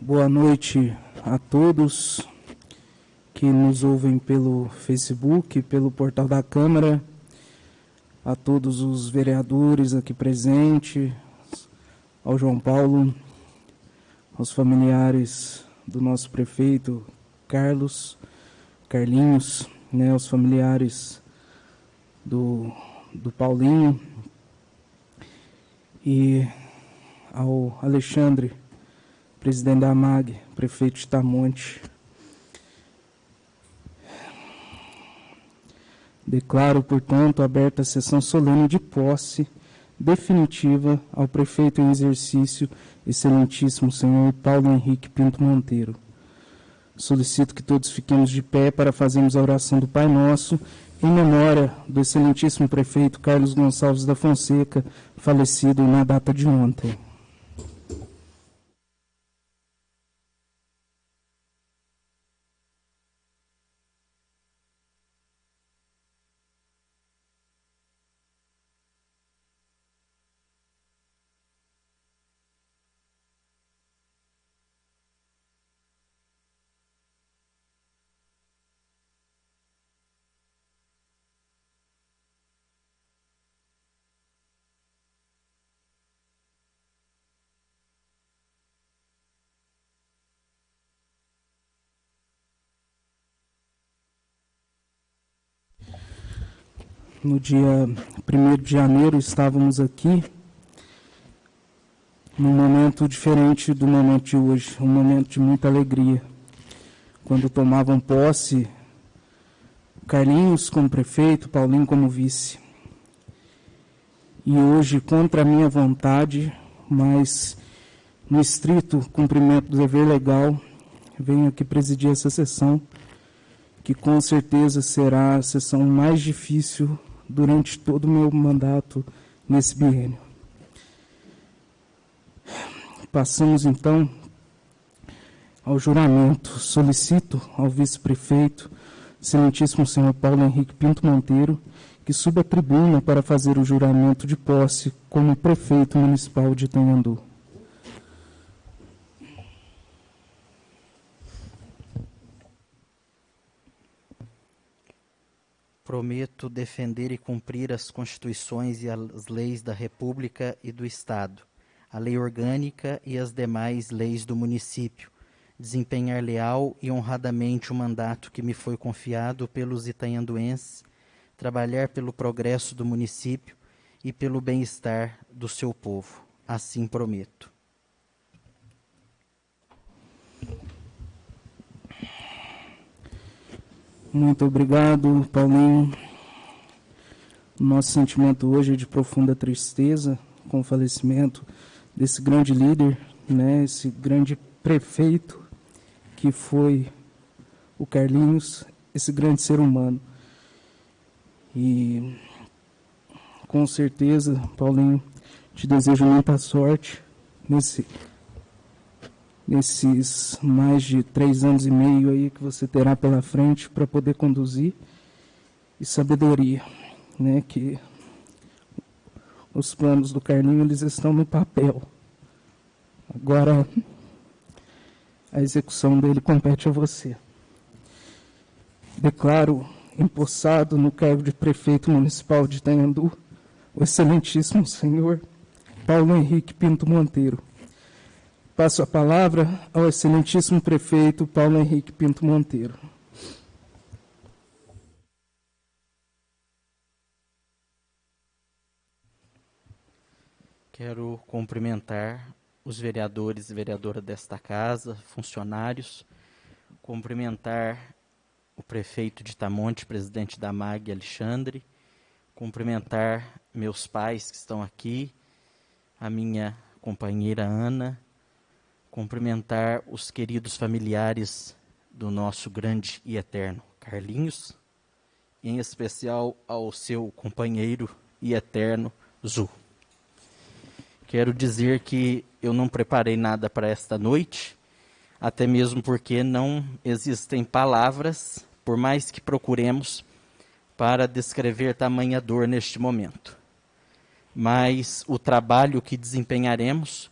Boa noite a todos que nos ouvem pelo Facebook, pelo portal da Câmara, a todos os vereadores aqui presentes, ao João Paulo, aos familiares do nosso prefeito Carlinhos, né, aos familiares do Paulinho e ao Alexandre, presidente da AMAG, prefeito de Tamonte. Declaro, portanto, aberta a sessão solene de posse definitiva ao prefeito em exercício, excelentíssimo senhor Paulo Henrique Pinto Monteiro. Solicito que todos fiquemos de pé para fazermos a oração do Pai Nosso, em memória do excelentíssimo prefeito Carlos Gonçalves da Fonseca, falecido na data de ontem. No dia 1º de janeiro, estávamos aqui num momento diferente do momento de hoje, um momento de muita alegria, quando tomavam posse Carlinhos como prefeito, Paulinho como vice. E hoje, contra a minha vontade, mas no estrito cumprimento do dever legal, venho aqui presidir essa sessão, que com certeza será a sessão mais difícil durante todo o meu mandato nesse biênio. Passamos, então, ao juramento. Solicito ao vice-prefeito, excelentíssimo senhor Paulo Henrique Pinto Monteiro, que suba à tribuna para fazer o juramento de posse como prefeito municipal de Itanhandu. Prometo defender e cumprir as Constituições e as leis da República e do Estado, a lei orgânica e as demais leis do município, desempenhar leal e honradamente o mandato que me foi confiado pelos itanhanduenses, trabalhar pelo progresso do município e pelo bem-estar do seu povo. Assim prometo. Muito obrigado, Paulinho. Nosso sentimento hoje é de profunda tristeza com o falecimento desse grande líder, né, esse grande prefeito que foi o Carlinhos, esse grande ser humano. E com certeza, Paulinho, te desejo muita sorte nesses mais de 3 anos e meio aí que você terá pela frente para poder conduzir, e sabedoria, né, que os planos do Carlinho, eles estão no papel. Agora, a execução dele compete a você. Declaro empossado no cargo de prefeito municipal de Itanhandu o excelentíssimo senhor Paulo Henrique Pinto Monteiro. Passo a palavra ao excelentíssimo prefeito Paulo Henrique Pinto Monteiro. Quero cumprimentar os vereadores e vereadoras desta casa, funcionários, cumprimentar o prefeito de Tamonte, presidente da AMAG, Alexandre, cumprimentar meus pais que estão aqui, a minha companheira Ana, cumprimentar os queridos familiares do nosso grande e eterno Carlinhos, e em especial ao seu companheiro e eterno Zu. Quero dizer que eu não preparei nada para esta noite, até mesmo porque não existem palavras, por mais que procuremos, para descrever tamanha dor neste momento. Mas o trabalho que desempenharemos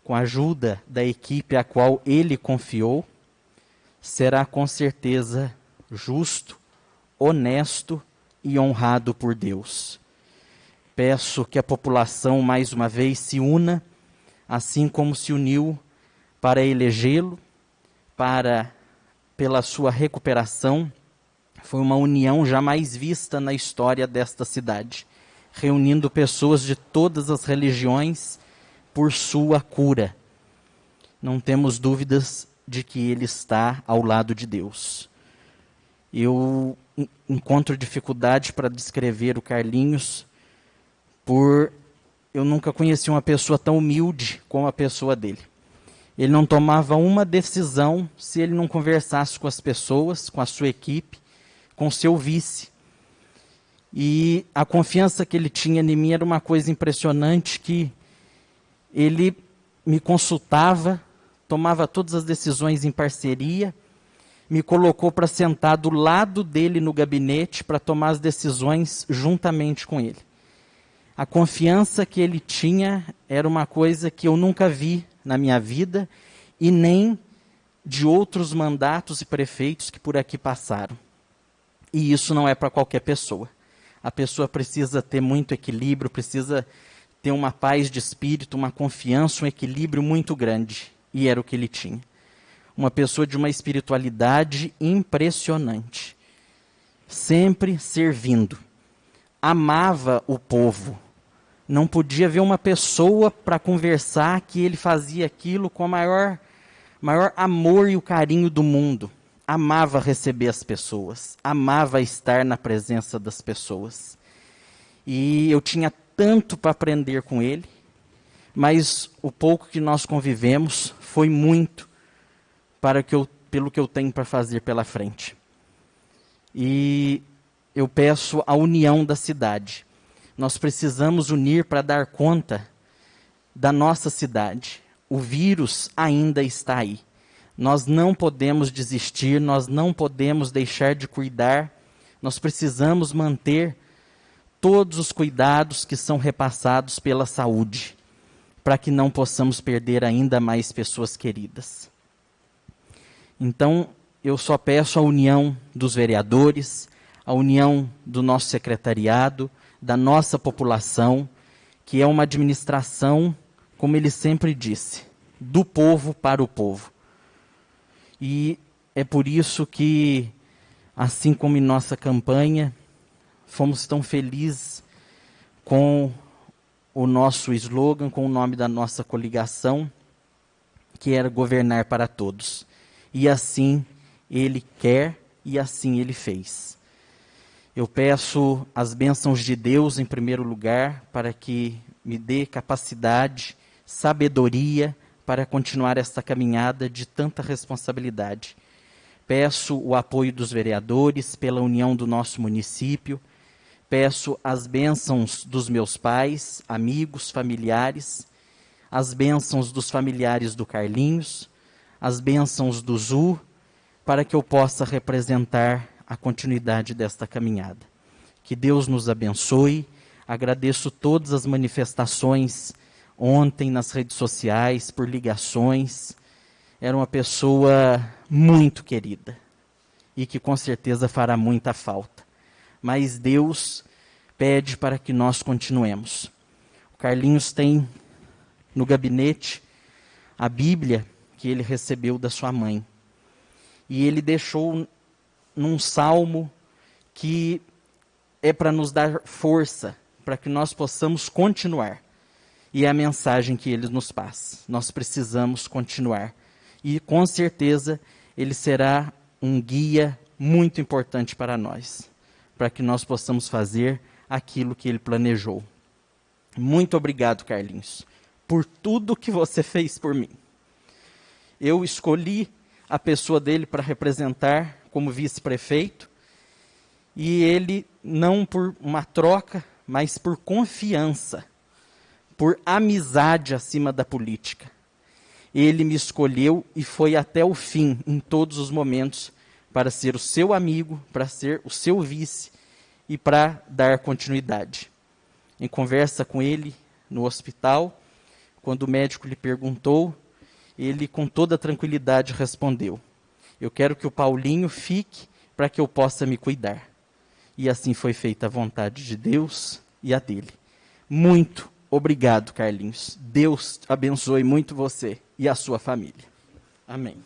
com a ajuda da equipe a qual ele confiou, será com certeza justo, honesto e honrado por Deus. Peço que a população, mais uma vez, se una, assim como se uniu para elegê-lo, pela sua recuperação. Foi uma união jamais vista na história desta cidade, reunindo pessoas de todas as religiões por sua cura. Não temos dúvidas de que ele está ao lado de Deus. Eu encontro dificuldade para descrever o Carlinhos, eu nunca conheci uma pessoa tão humilde como a pessoa dele. Ele não tomava uma decisão se ele não conversasse com as pessoas, com a sua equipe, com seu vice. E a confiança que ele tinha em mim era uma coisa impressionante, que ele me consultava, tomava todas as decisões em parceria, me colocou para sentar do lado dele no gabinete para tomar as decisões juntamente com ele. A confiança que ele tinha era uma coisa que eu nunca vi na minha vida e nem de outros mandatos e prefeitos que por aqui passaram. E isso não é para qualquer pessoa. A pessoa precisa ter muito equilíbrio, precisa ter uma paz de espírito, uma confiança, um equilíbrio muito grande. E era o que ele tinha. Uma pessoa de uma espiritualidade impressionante. Sempre servindo. Amava o povo. Não podia ver uma pessoa para conversar que ele fazia aquilo com o maior amor e o carinho do mundo. Amava receber as pessoas, amava estar na presença das pessoas. E eu tinha tanto para aprender com ele, mas o pouco que nós convivemos foi muito pelo que eu tenho para fazer pela frente. E eu peço a união da cidade. Nós precisamos unir para dar conta da nossa cidade. O vírus ainda está aí. Nós não podemos desistir, nós não podemos deixar de cuidar. Nós precisamos manter todos os cuidados que são repassados pela saúde, para que não possamos perder ainda mais pessoas queridas. Então, eu só peço a união dos vereadores, a união do nosso secretariado, da nossa população, que é uma administração, como ele sempre disse, do povo para o povo. E é por isso que, assim como em nossa campanha, fomos tão felizes com o nosso slogan, com o nome da nossa coligação, que era governar para todos. E assim ele quer e assim ele fez. Eu peço as bênçãos de Deus em primeiro lugar, para que me dê capacidade, sabedoria, para continuar esta caminhada de tanta responsabilidade. Peço o apoio dos vereadores pela união do nosso município. Peço as bênçãos dos meus pais, amigos, familiares, as bênçãos dos familiares do Carlinhos, as bênçãos do Zu, para que eu possa representar a continuidade desta caminhada. Que Deus nos abençoe. Agradeço todas as manifestações ontem nas redes sociais, por ligações. Era uma pessoa muito querida e que com certeza fará muita falta. Mas Deus pede para que nós continuemos. O Carlinhos tem no gabinete a Bíblia que ele recebeu da sua mãe. E ele deixou num salmo que é para nos dar força, para que nós possamos continuar. E é a mensagem que ele nos passa. Nós precisamos continuar. E com certeza ele será um guia muito importante para nós, para que nós possamos fazer aquilo que ele planejou. Muito obrigado, Carlinhos, por tudo que você fez por mim. Eu escolhi a pessoa dele para representar como vice-prefeito, e ele, não por uma troca, mas por confiança, por amizade acima da política. Ele me escolheu e foi até o fim, em todos os momentos, para ser o seu amigo, para ser o seu vice e para dar continuidade. Em conversa com ele no hospital, Quando o médico lhe perguntou, ele com toda tranquilidade respondeu: eu quero que o Paulinho fique para que eu possa me cuidar. E assim foi feita a vontade de Deus e a dele. Muito obrigado, Carlinhos. Deus abençoe muito você e a sua família. Amém.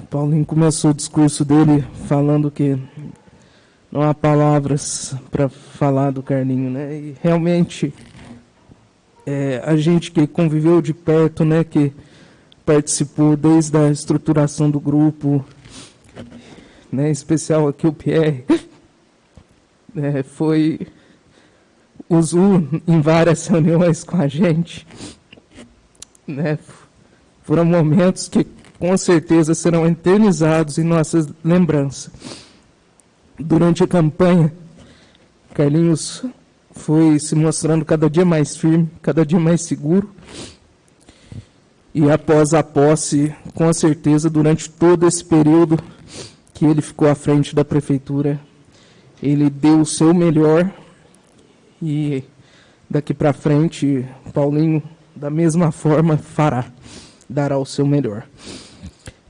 Paulinho começou o discurso dele falando que não há palavras para falar do Carlinho, né? E realmente, a gente que conviveu de perto, né, que participou desde a estruturação do grupo, né, em especial aqui o Pierre, usou em várias reuniões com a gente, né? Foram momentos que com certeza serão eternizados em nossas lembranças. Durante a campanha, Carlinhos foi se mostrando cada dia mais firme, cada dia mais seguro. E após a posse, com certeza, durante todo esse período que ele ficou à frente da prefeitura, ele deu o seu melhor. E daqui para frente, Paulinho, da mesma forma, dará o seu melhor.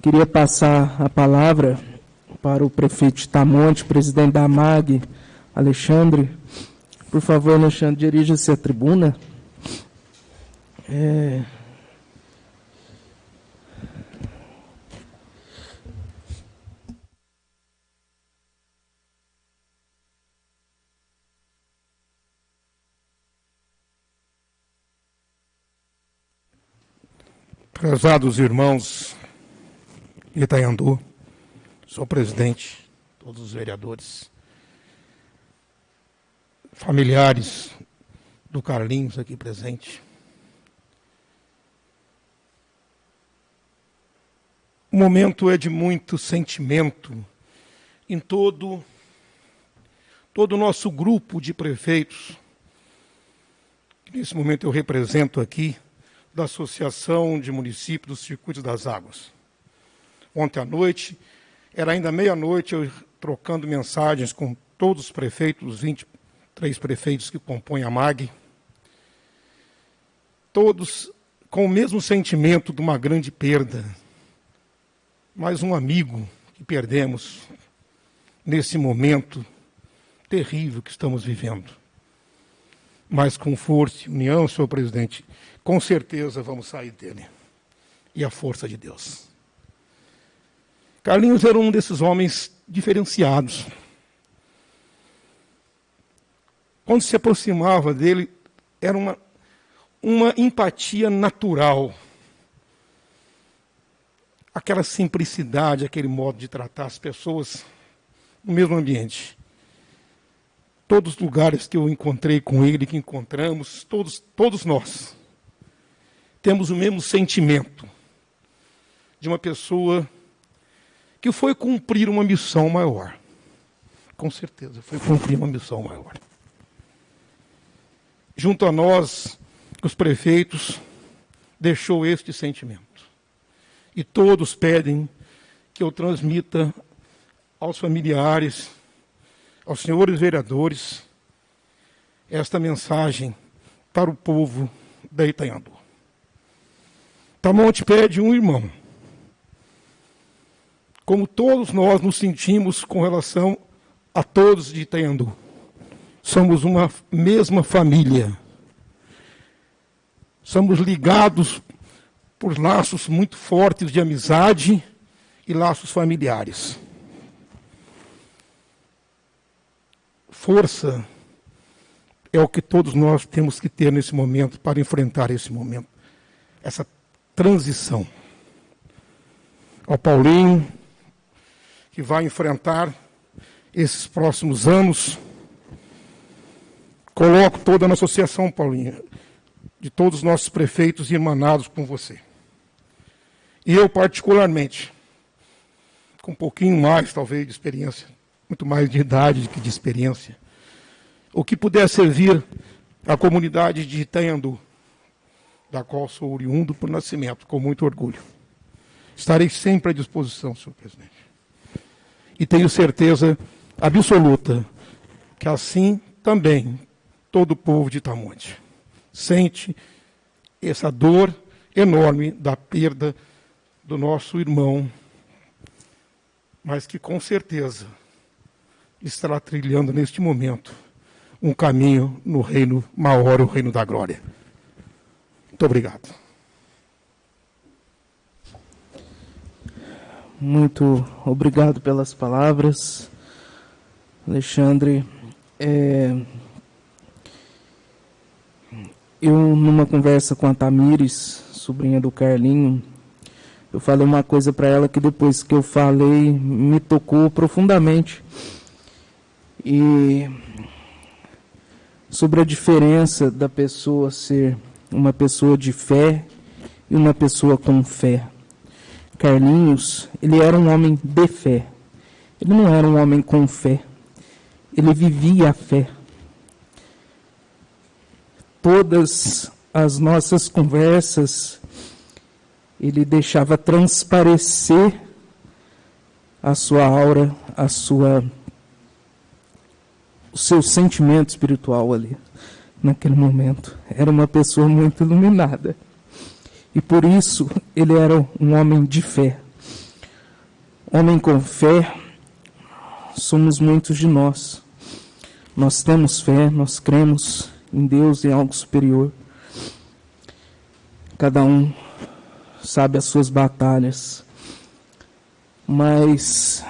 Queria passar a palavra para o prefeito de Tamonte, presidente da MAG, Alexandre. Por favor, Alexandre, dirija-se à tribuna. Prezados irmãos de Itanhandu, sou presidente, todos os vereadores, familiares do Carlinhos aqui presente. O momento é de muito sentimento em todo o nosso grupo de prefeitos, que nesse momento eu represento aqui, da Associação de Municípios dos Circuitos das Águas. Ontem à noite, era ainda meia-noite, eu trocando mensagens com todos os prefeitos, os 23 prefeitos que compõem a MAG, todos com o mesmo sentimento de uma grande perda. Mais um amigo que perdemos nesse momento terrível que estamos vivendo. Mas com força e união, senhor presidente, com certeza vamos sair dele. E a força de Deus. Carlinhos era um desses homens diferenciados. Quando se aproximava dele, era uma empatia natural. Aquela simplicidade, aquele modo de tratar as pessoas no mesmo ambiente. Todos os lugares que eu encontrei com ele, que encontramos, todos nós temos o mesmo sentimento de uma pessoa que foi cumprir uma missão maior. Com certeza, foi cumprir uma missão maior. Junto a nós, os prefeitos, deixou este sentimento. E todos pedem que eu transmita aos familiares, aos senhores vereadores, esta mensagem para o povo da Itanhandu. Tamonte pede um irmão. Como todos nós nos sentimos com relação a todos de Itanhandu. Somos uma mesma família. Somos ligados por laços muito fortes de amizade e laços familiares. Força é o que todos nós temos que ter nesse momento para enfrentar esse momento, essa transição. Ao Paulinho, que vai enfrentar esses próximos anos, coloco toda na associação, Paulinho, de todos os nossos prefeitos irmanados com você. E eu, particularmente, com um pouquinho mais, talvez, de experiência, muito mais de idade do que de experiência, o que puder servir à comunidade de Itanhandu, da qual sou oriundo por nascimento, com muito orgulho. Estarei sempre à disposição, senhor presidente. E tenho certeza absoluta que assim também todo o povo de Itamonte sente essa dor enorme da perda do nosso irmão, mas que com certeza estará trilhando neste momento um caminho no reino maior, o reino da glória. Muito obrigado. Muito obrigado pelas palavras, Alexandre. Eu, numa conversa com a Tamires, sobrinha do Carlinho, eu falei uma coisa para ela que depois que eu falei me tocou profundamente. E sobre a diferença da pessoa ser uma pessoa de fé e uma pessoa com fé. Carlinhos, ele era um homem de fé. Ele não era um homem com fé. Ele vivia a fé. Todas as nossas conversas, ele deixava transparecer a sua aura, o seu sentimento espiritual ali, naquele momento. Era uma pessoa muito iluminada. E por isso, ele era um homem de fé. Homem com fé, somos muitos de nós. Nós temos fé, nós cremos em Deus e em algo superior. Cada um sabe as suas batalhas. Mas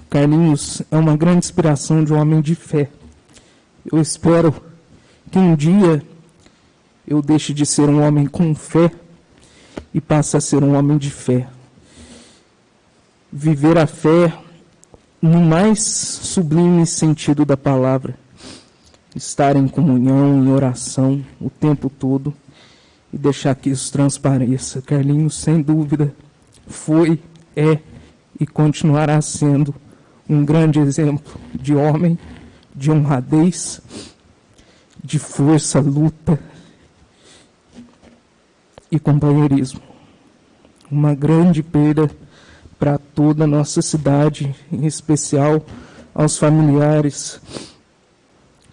Carlinhos é uma grande inspiração de um homem de fé. Eu espero que um dia eu deixe de ser um homem com fé e passe a ser um homem de fé. Viver a fé no mais sublime sentido da palavra. Estar em comunhão, em oração, o tempo todo, e deixar que isso transpareça. Carlinhos, sem dúvida, foi, é e continuará sendo um grande exemplo de homem, de honradez, de força, luta e companheirismo. Uma grande perda para toda a nossa cidade, em especial aos familiares.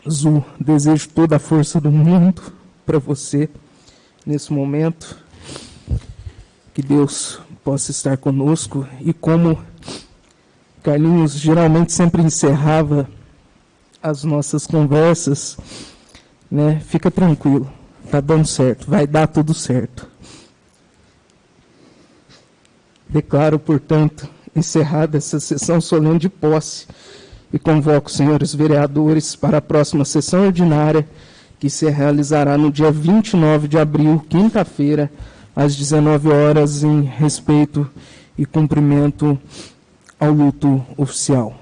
Zu, desejo toda a força do mundo para você nesse momento. Que Deus possa estar conosco. E como Carlinhos geralmente sempre encerrava as nossas conversas, né, fica tranquilo, tá dando certo, vai dar tudo certo. Declaro, portanto, encerrada essa sessão solene de posse e convoco os senhores vereadores para a próxima sessão ordinária, que se realizará no dia 29 de abril, quinta-feira, às 19 horas, em respeito e cumprimento ao luto oficial.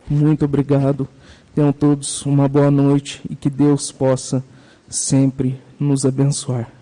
Muito obrigado. Tenham todos uma boa noite e que Deus possa sempre nos abençoar.